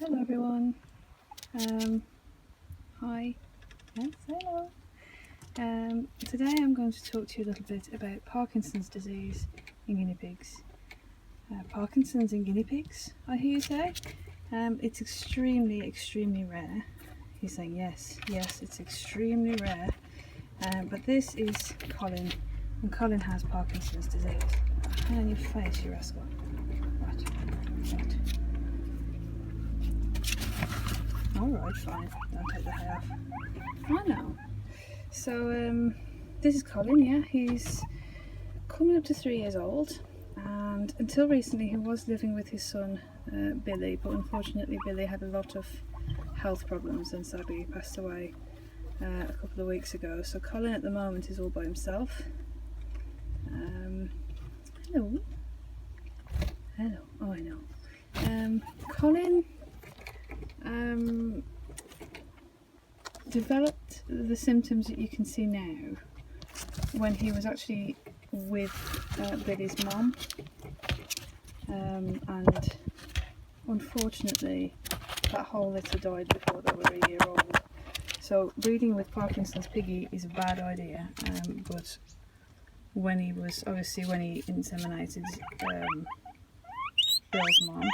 Hello everyone. Hi. Yes, hello. Today I'm going to talk to you a little bit about Parkinson's disease in guinea pigs. Parkinson's in guinea pigs, I hear you say. It's extremely rare. He's saying yes, it's extremely rare. But this is Colin, and Colin has Parkinson's disease. Hand on your face, you rascal. Right. Alright, fine. Don't take the hair off. I know. So, this is Colin, yeah. He's coming up to 3 years old, and until recently he was living with his son, Billy, but unfortunately Billy had a lot of health problems and sadly he passed away a couple of weeks ago. So Colin at the moment is all by himself. Hello. Hello. Oh, I know. Colin developed the symptoms that you can see now when he was actually with Billy's mum, and unfortunately that whole litter died before they were a year old. So breeding with Parkinson's piggy is a bad idea, but when he inseminated Bill's mum,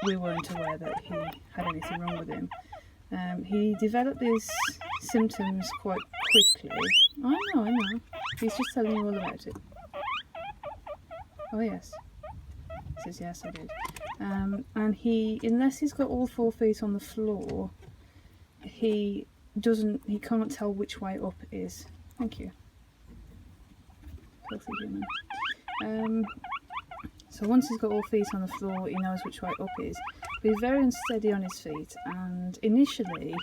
we weren't aware that he had anything wrong with him. He developed these symptoms quite quickly. I know. He's just telling you all about it. Oh yes. He says yes, I did. And unless he's got all 4 feet on the floor, he can't tell which way up is. Thank you. Filthy human. So once he's got all feet on the floor, he knows which way up is. But he's very unsteady on his feet, and initially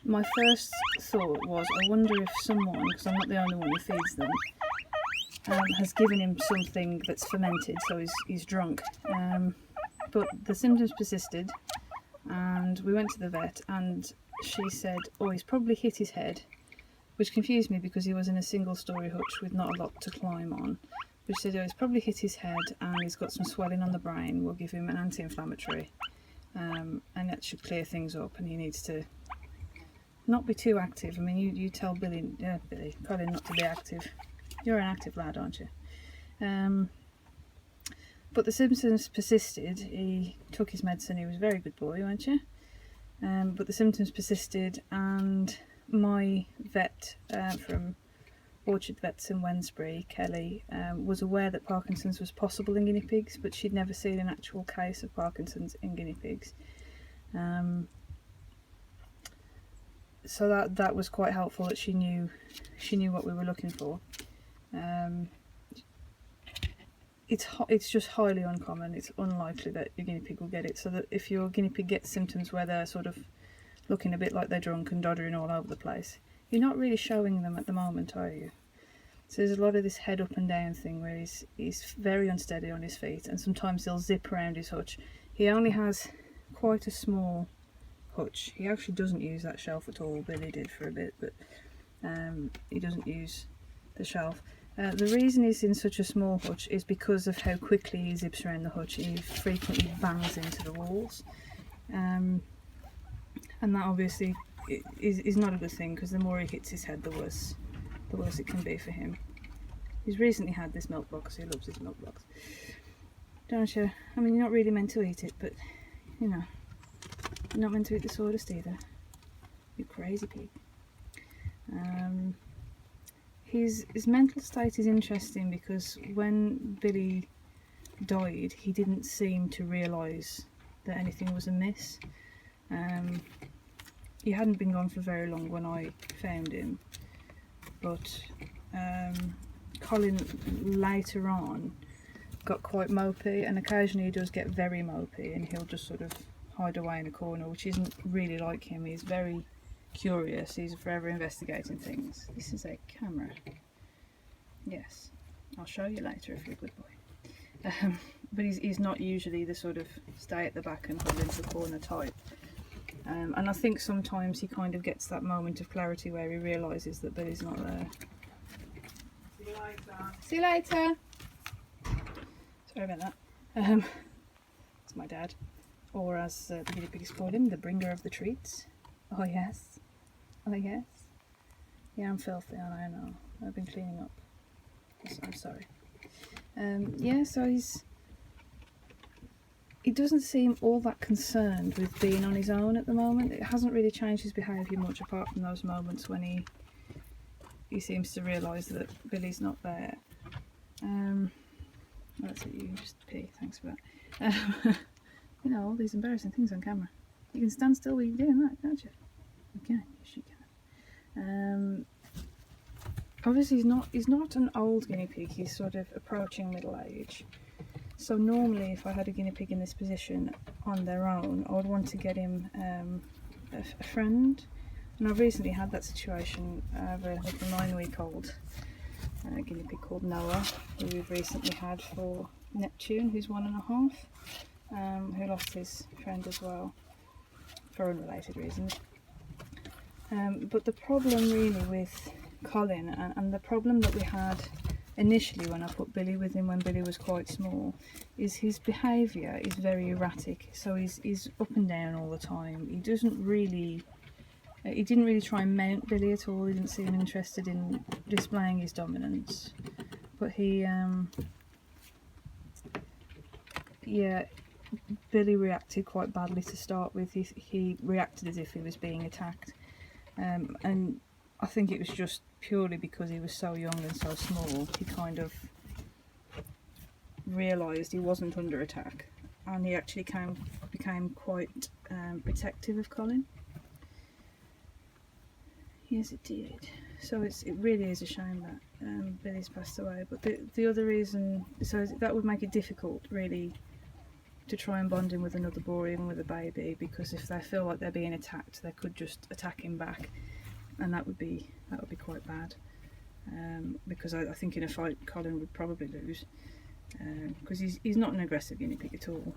my first thought was, I wonder if someone, because I'm not the only one who feeds them, has given him something that's fermented, so he's drunk. But the symptoms persisted, and we went to the vet, and she said, oh, he's probably hit his head, which confused me because he was in a single-storey hutch with not a lot to climb on. But she said, oh, he's probably hit his head and he's got some swelling on the brain. We'll give him an anti-inflammatory, and that should clear things up, and he needs to not be too active. I mean, you tell Colin not to be active. You're an active lad, aren't you? But the symptoms persisted. He took his medicine. He was a very good boy, weren't you? But the symptoms persisted, and my vet from Orchard Vets in Wednesbury, Kelly, was aware that Parkinson's was possible in guinea pigs, but she'd never seen an actual case of Parkinson's in guinea pigs. So that was quite helpful, that she knew what we were looking for. It's just highly uncommon. It's unlikely that your guinea pig will get it. So that if your guinea pig gets symptoms where they're sort of looking a bit like they're drunk and doddering all over the place, you're not really showing them at the moment, are you? So there's a lot of this head up and down thing where he's very unsteady on his feet, and sometimes he'll zip around his hutch. He only has quite a small hutch. He actually doesn't use that shelf at all. Billy did for a bit, but he doesn't use the shelf. The reason he's in such a small hutch is because of how quickly he zips around the hutch. He frequently bangs into the walls, and that obviously is not a good thing, because the more he hits his head, the worse it can be for him. He's recently had this milk box. He loves his milk box, don't you? I mean, you're not really meant to eat it, but you know, you're not meant to eat the sawdust either, you crazy pig. His mental state is interesting, because when Billy died, he didn't seem to realise that anything was amiss. He hadn't been gone for very long when I found him, but Colin later on got quite mopey, and occasionally he does get very mopey, and he'll just sort of hide away in a corner, which isn't really like him. He's very curious. He's forever investigating things. This is a camera. Yes, I'll show you later if you're a good boy. But he's not usually the sort of stay at the back and hold into the corner type. And I think sometimes he kind of gets that moment of clarity where he realises that Billy's not there. See you later. See you later. Sorry about that. It's my dad. or as the guinea pigs call him, the bringer of the treats. Oh yes, oh yes. Yeah, I'm filthy, I know. I've been cleaning up. I'm sorry. Yeah, so he doesn't seem all that concerned with being on his own at the moment. It hasn't really changed his behaviour much, apart from those moments when he seems to realise that Billy's not there. That's it, you just pee, thanks for that. You know, all these embarrassing things on camera. You can stand still while you're doing that, can't you? You can, yes you can. Obviously he's not an old guinea pig, he's sort of approaching middle age. So normally if I had a guinea pig in this position on their own, I would want to get him a friend. And I've recently had that situation. I have a little 9-week-old guinea pig called Noah, who we've recently had for Neptune, who's 1.5, who lost his friend as well, for unrelated reasons. But the problem really with Colin, and the problem that we had initially when I put Billy with him when Billy was quite small, is his behaviour is very erratic. So he's up and down all the time. He didn't really try and mount Billy at all. He didn't seem interested in displaying his dominance. But yeah, Billy reacted quite badly to start with. He reacted as if he was being attacked. And I think it was just purely because he was so young and so small, he kind of realised he wasn't under attack, and he actually became quite protective of Colin. Yes, it did. So it really is a shame that Billy's passed away. But the other reason, so that would make it difficult really to try and bond him with another boy, or even with a baby, because if they feel like they're being attacked, they could just attack him back, and that would be quite bad. Because I think in a fight Colin would probably lose, because he's not an aggressive guinea pig at all.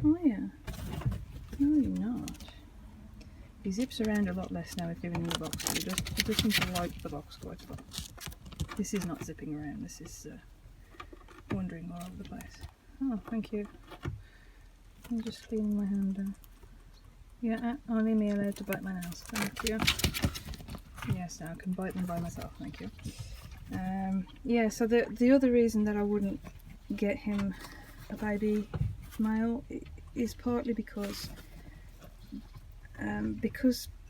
Oh yeah, no you're not. He zips around a lot less now we've given him the box. He does seem to like the box quite a lot. This is not zipping around, this is wandering all over the place. Oh, thank you. I'm just cleaning my hand down. Yeah, only me allowed to bite my nails. Thank you. Yes, now I can bite them by myself, thank you. Yeah, so the other reason that I wouldn't get him a baby male is partly because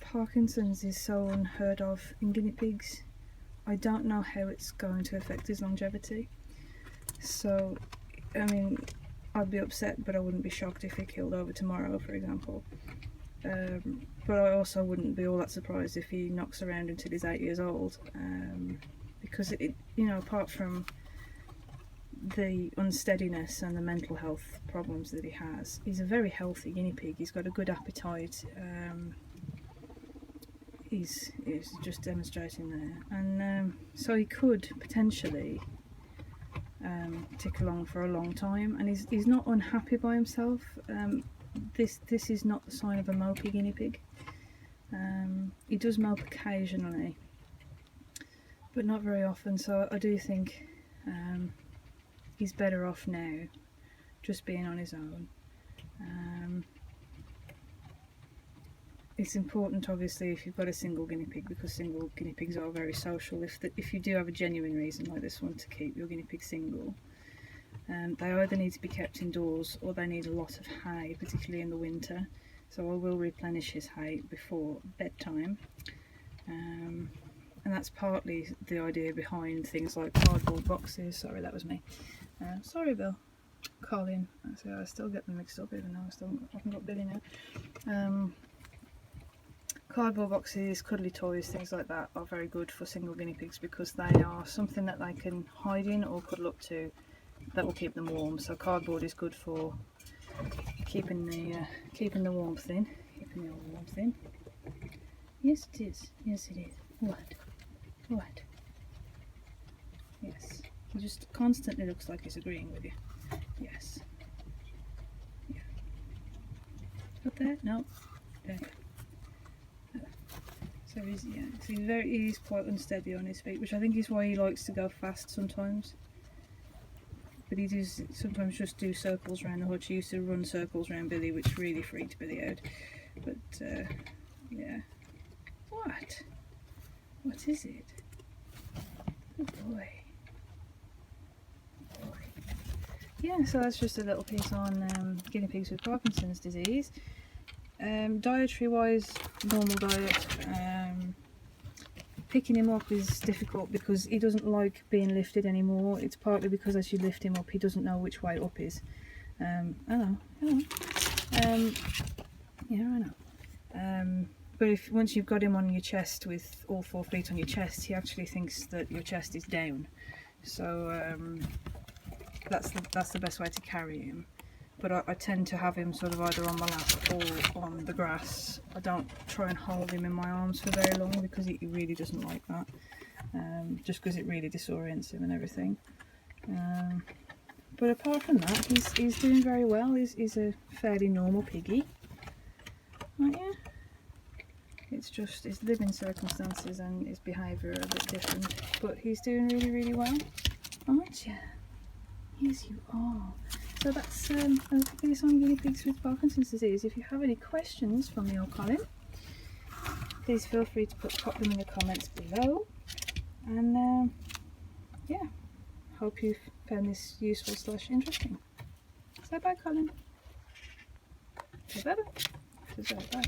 Parkinson's is so unheard of in guinea pigs. I don't know how it's going to affect his longevity. So, I mean, I'd be upset, but I wouldn't be shocked if he killed over tomorrow, for example. But I also wouldn't be all that surprised if he knocks around until he's 8 years old, because it, you know, apart from the unsteadiness and the mental health problems that he has, he's a very healthy guinea pig. He's got a good appetite. He's just demonstrating there, and so he could potentially tick along for a long time, and he's not unhappy by himself. This is not the sign of a mopey guinea pig. He does mope occasionally, but not very often, so I do think he's better off now just being on his own. It's important, obviously, if you've got a single guinea pig, because single guinea pigs are very social. If you do have a genuine reason like this one to keep your guinea pig single, they either need to be kept indoors or they need a lot of hay, particularly in the winter. So I will replenish his hay before bedtime, and that's partly the idea behind things like cardboard boxes. Sorry, that was me. Sorry, Bill. Colin. I still get them mixed up, even though I haven't got Billy now. Cardboard boxes, cuddly toys, things like that are very good for single guinea pigs, because they are something that they can hide in or cuddle up to that will keep them warm. So cardboard is good for keeping the warmth in, keeping the old warmth in. Yes, it is. Yes, it is. What? Yes. He just constantly looks like he's agreeing with you. Yes. Yeah. Got that? No. There. So he's quite unsteady on his feet, which I think is why he likes to go fast sometimes, but he does sometimes just do circles around the hutch. He used to run circles around Billy, which really freaked Billy out. But yeah. What is it? Oh boy. Yeah, so that's just a little piece on guinea pigs with Parkinson's disease. Dietary wise, normal diet. Picking him up is difficult because he doesn't like being lifted anymore. It's partly because as you lift him up, he doesn't know which way up is. I know. Yeah, I know. But once you've got him on your chest with all 4 feet on your chest, he actually thinks that your chest is down. So that's the best way to carry him. But I tend to have him sort of either on my lap or on the grass. I don't try and hold him in my arms for very long because he really doesn't like that. Just because it really disorients him and everything. But apart from that, he's doing very well. He's a fairly normal piggy. Aren't you? It's just his living circumstances and his behaviour are a bit different. But he's doing really, really well. Aren't you? Yes, you are. So that's a piece on guinea pigs with Parkinson's disease. If you have any questions for me or Colin, please feel free to pop them in the comments below. And yeah, hope you found this useful / interesting. Say bye, Colin. Say bye. Say bye.